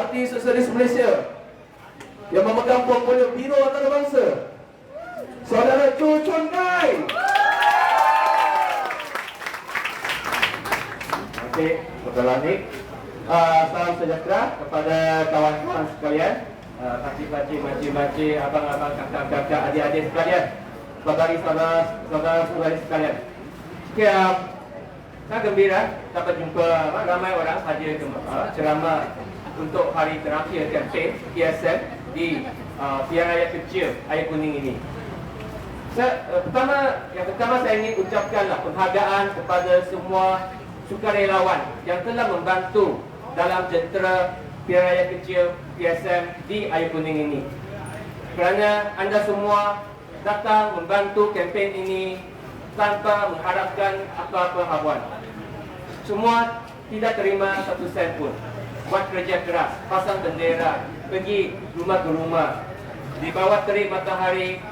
Parti Sosialis Malaysia yang memegang portfolio Biro Antarabangsa, Saudara Choo Chun Kai. Okey, Saudara Nik. Salam sejahtera kepada kawan-kawan sekalian, pakcik-pakcik, makcik-makcik, abang-abang, kakak-kakak, adik-adik sekalian, saudara-saudari sekalian. Okay, saya gembira dapat jumpa ramai orang hadir ke ceramah untuk hari terakhir kempen PSM di Pilihan Raya Kecil Air Kuning ini. Yang pertama saya ingin ucapkanlah penghargaan kepada semua sukarelawan yang telah membantu dalam jentera Pilihan Raya Kecil PSM di Air Kuning ini. Kerana anda semua datang membantu kempen ini tanpa mengharapkan apa-apa habuan. Semua tidak terima satu sen pun. Buat kerja keras, pasang bendera, pergi rumah ke rumah, di bawah terik matahari,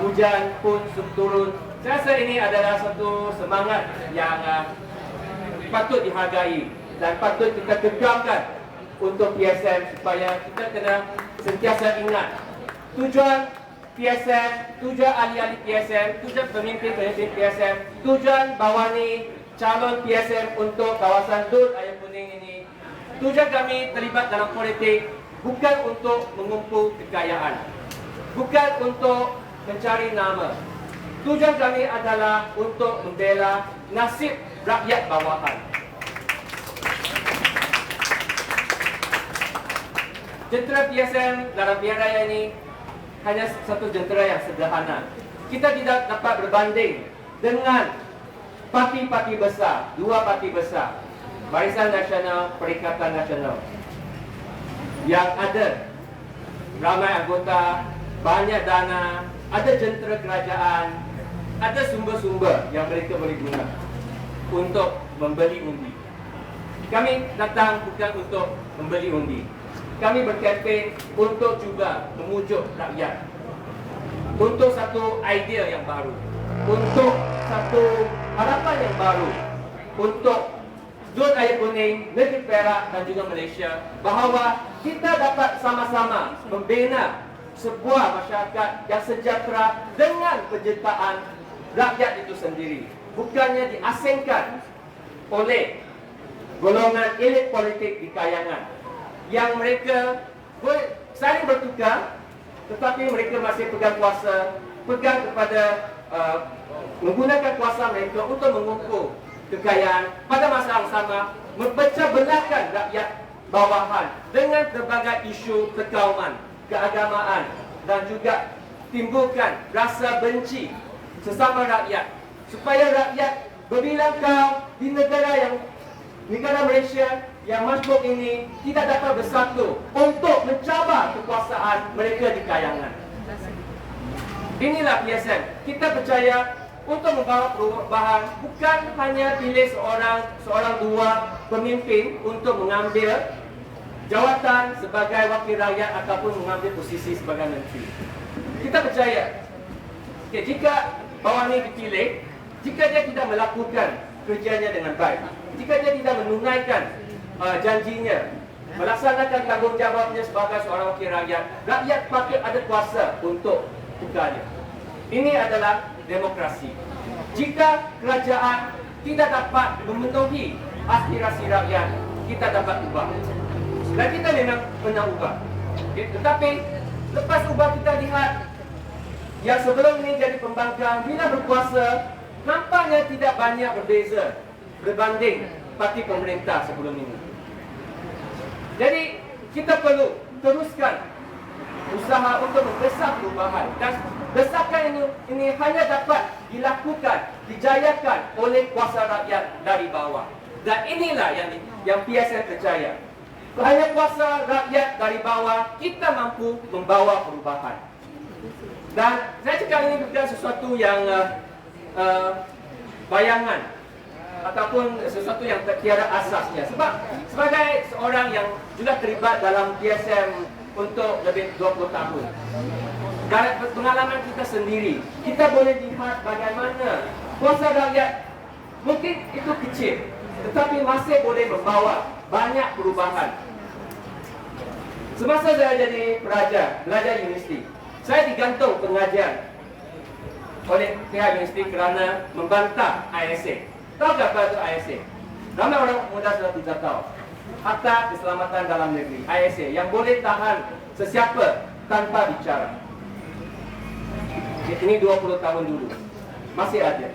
hujan pun turun. Saya rasa ini adalah satu semangat yang patut dihargai dan patut kita gegapkan untuk PSM, supaya kita kena sentiasa ingat tujuan PSM, tujuan ahli-ahli PSM, tujuan pemimpin-pemimpin PSM, tujuan bawani calon PSM untuk kawasan DUT Air Kuning ini. Tujuan kami terlibat dalam politik bukan untuk mengumpul kekayaan, bukan untuk mencari nama. Tujuan kami adalah untuk membela nasib rakyat bawahan. Jentera PSM dalam pilihan raya ini hanya satu jentera yang sederhana. Kita tidak dapat berbanding dengan parti-parti besar, dua parti besar, Barisan Nasional, Perikatan Nasional, yang ada ramai anggota, banyak dana, ada jentera kerajaan, ada sumber-sumber yang mereka boleh guna untuk membeli undi. Kami datang bukan untuk membeli undi. Kami berkempen untuk juga memujuk rakyat, untuk satu idea yang baru, untuk satu harapan yang baru, untuk DUT Air Kuning, negeri Perak dan juga Malaysia, bahawa kita dapat sama-sama membina sebuah masyarakat yang sejahtera dengan penyertaan rakyat itu sendiri, bukannya diasingkan oleh golongan elit politik di kayangan yang mereka saling bertukar, tetapi mereka masih pegang kuasa, pegang kepada menggunakan kuasa mereka untuk mengumpul kekayaan, pada masa yang sama memecah belahkan rakyat bawahan dengan berbagai isu perkauman, keagamaan dan juga timbulkan rasa benci sesama rakyat, supaya rakyat berbilang kau di negara Malaysia yang majmuk ini tidak dapat bersatu untuk mencabar kekuasaan mereka di kayangan. Inilah PSM. Kita percaya untuk membawa perubahan bukan hanya pilih seorang dua pemimpin untuk mengambil jawatan sebagai wakil rakyat ataupun mengambil posisi sebagai menteri. Kita percaya jika bawani dipilih, jika dia tidak melakukan kerjanya dengan baik, jika dia tidak menunaikan janjinya, melaksanakan tanggungjawabnya sebagai seorang wakil rakyat, rakyat patut ada kuasa untuk tukarnya. Ini adalah demokrasi. Jika kerajaan tidak dapat memenuhi aspirasi rakyat, kita dapat ubah. Dan kita memang pernah ubah. Tetapi lepas ubah, kita lihat yang sebelum ini jadi pembangkang, bila berkuasa, nampaknya tidak banyak berbeza berbanding parti pemerintah sebelum ini. Jadi kita perlu teruskan usaha untuk mendesak perubahan, dan desakan ini hanya dapat dilakukan, dijayakan oleh kuasa rakyat dari bawah. Dan inilah yang PSM percaya. Hanya kuasa rakyat dari bawah, kita mampu membawa perubahan. Dan saya cakap ini bukan sesuatu yang bayangan ataupun sesuatu yang tiada asasnya. Sebab sebagai seorang yang sudah terlibat dalam PSM untuk lebih 20 tahun, dari pengalaman kita sendiri, kita boleh lihat bagaimana kuasa rakyat mungkin itu kecil, tetapi masih boleh membawa banyak perubahan. Semasa saya jadi pelajar universiti, saya digantung pengajian oleh pihak universiti kerana membantah ISA. Tahu apa itu ISA? Ramai orang muda sudah tidak tahu. Akta Keselamatan Dalam Negeri, ISA, yang boleh tahan sesiapa tanpa bicara. Ini 20 tahun dulu. Masih ada.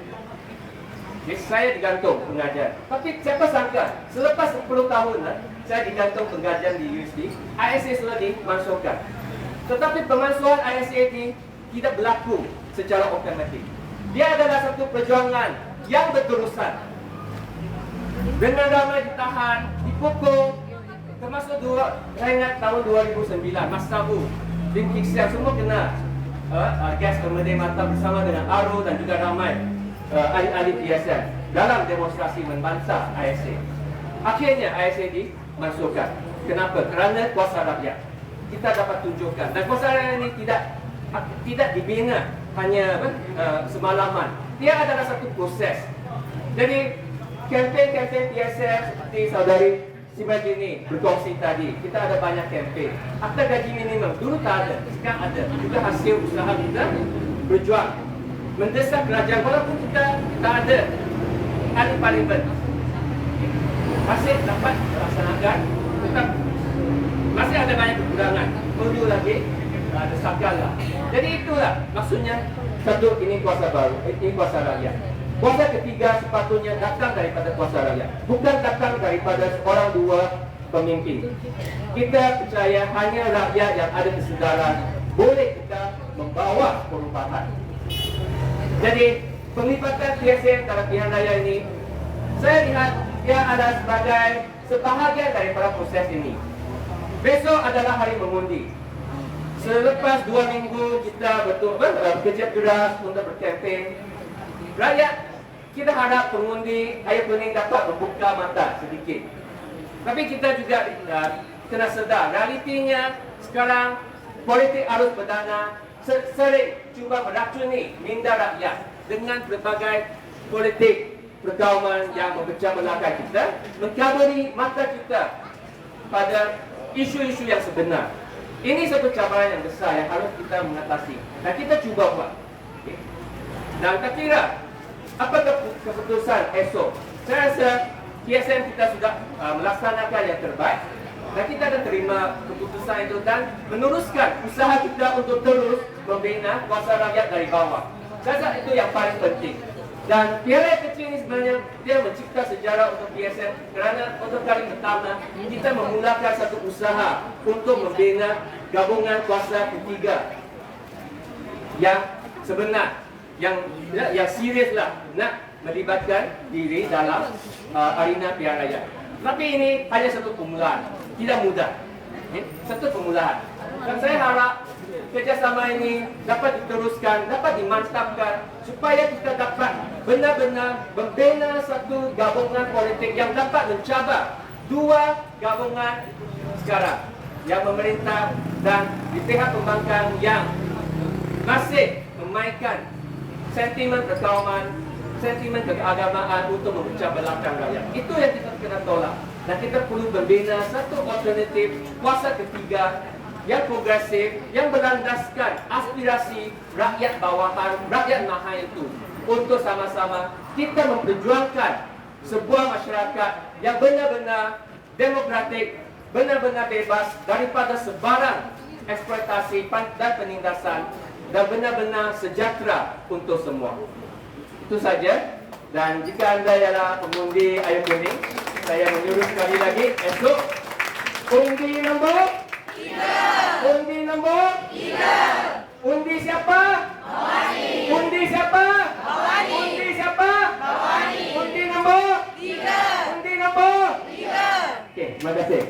Jadi saya digantung pengajian. Tapi siapa sangka, selepas 10 tahun saya digantung pengajian di universiti, ISA sudah dimasukkan. Tetapi pemansuhan ISA ini tidak berlaku secara otomatik. Dia adalah satu perjuangan yang berterusan. Dengan ramai ditahan, dipukul, termasuk saya ingat tahun 2009, Mas Sabu, Lim Kik Siang, semua kena gas pemedih mata bersama dengan Aro dan juga ramai ahli-ahli PSN dalam demonstrasi membantah ISA. Akhirnya ISA dimasukkan. Kenapa? Kerana kuasa rakyat. Kita dapat tunjukkan. Dan kuasa rakyat ini tidak dibina hanya semalaman. Dia adalah satu proses. Jadi kempen-kempen PSN seperti saudari Simajini berkongsi tadi, kita ada banyak kempen. Akta gaji minimum dulu tak ada, sekarang ada. Juga hasil usaha kita berjuang mendesak kerajaan, walaupun kita tak ada ahli parlimen, masih dapat dilaksanakan, tetap masih ada banyak kekurangan, perlu lagi desakan lah. Jadi itulah maksudnya satu, ini kuasa baru, ini kuasa rakyat. Kuasa ketiga sepatutnya datang daripada kuasa rakyat, bukan datang daripada seorang dua pemimpin. Kita percaya hanya rakyat yang ada kesedaran boleh kita membawa perubahan. Jadi penglibatan PSN dalam pilihan raya ini, saya lihat dia adalah sebagai sebahagian daripada proses ini. Besok adalah hari mengundi. Selepas 2 minggu kita bekerja keras untuk berkempen, rakyat kita harap pengundi air pening dapat membuka mata sedikit. Tapi kita juga kena sedar realitinya sekarang politik arus perdana sering cuba meracuni minda rakyat dengan berbagai politik pergauman yang memecah belah kita, mengkabari mata kita pada isu-isu yang sebenar. Ini satu cabaran yang besar yang harus kita mengatasi. Dan kita cuba buat. Okay. Dan tak kira apa keputusan esok, saya rasa PSN kita sudah melaksanakan yang terbaik. Dan kita akan terima keputusan itu dan meneruskan usaha kita untuk terus membina kuasa rakyat dari bawah. Saya rasa itu yang paling penting. Dan PRA kecil ini sebenarnya dia mencipta sejarah untuk PSN kerana untuk kali pertama kita memulakan satu usaha untuk membina gabungan kuasa ketiga yang sebenar, yang serius lah nak melibatkan diri dalam arena pilihan raya. Tapi ini hanya satu permulaan, tidak mudah. Satu permulaan. Dan saya harap kerjasama ini dapat diteruskan, dapat dimantapkan supaya kita dapat benar-benar membina satu gabungan politik yang dapat mencabar dua gabungan sekarang, yang memerintah dan di pihak pembangkang yang masih memainkan sentimen perkauman, sentimen keagamaan untuk memecah belahkan rakyat. Itu yang kita kena tolak. Dan kita perlu membina satu alternatif kuasa ketiga yang progresif, yang berlandaskan aspirasi rakyat bawahan, rakyat mahal itu, untuk sama-sama kita memperjuangkan sebuah masyarakat yang benar-benar demokratik, benar-benar bebas daripada sebarang eksploitasi dan penindasan, dan benar-benar sejahtera untuk semua. Itu saja. Dan jika anda ialah pengundi air kuning, saya menyuruh sekali lagi esok undi nombor 3. Undi nombor 3. Undi siapa? Bawani. Undi siapa? Bawani. Undi siapa? Bawani. Undi nombor 3. Undi nombor 3. Okey, terima kasih.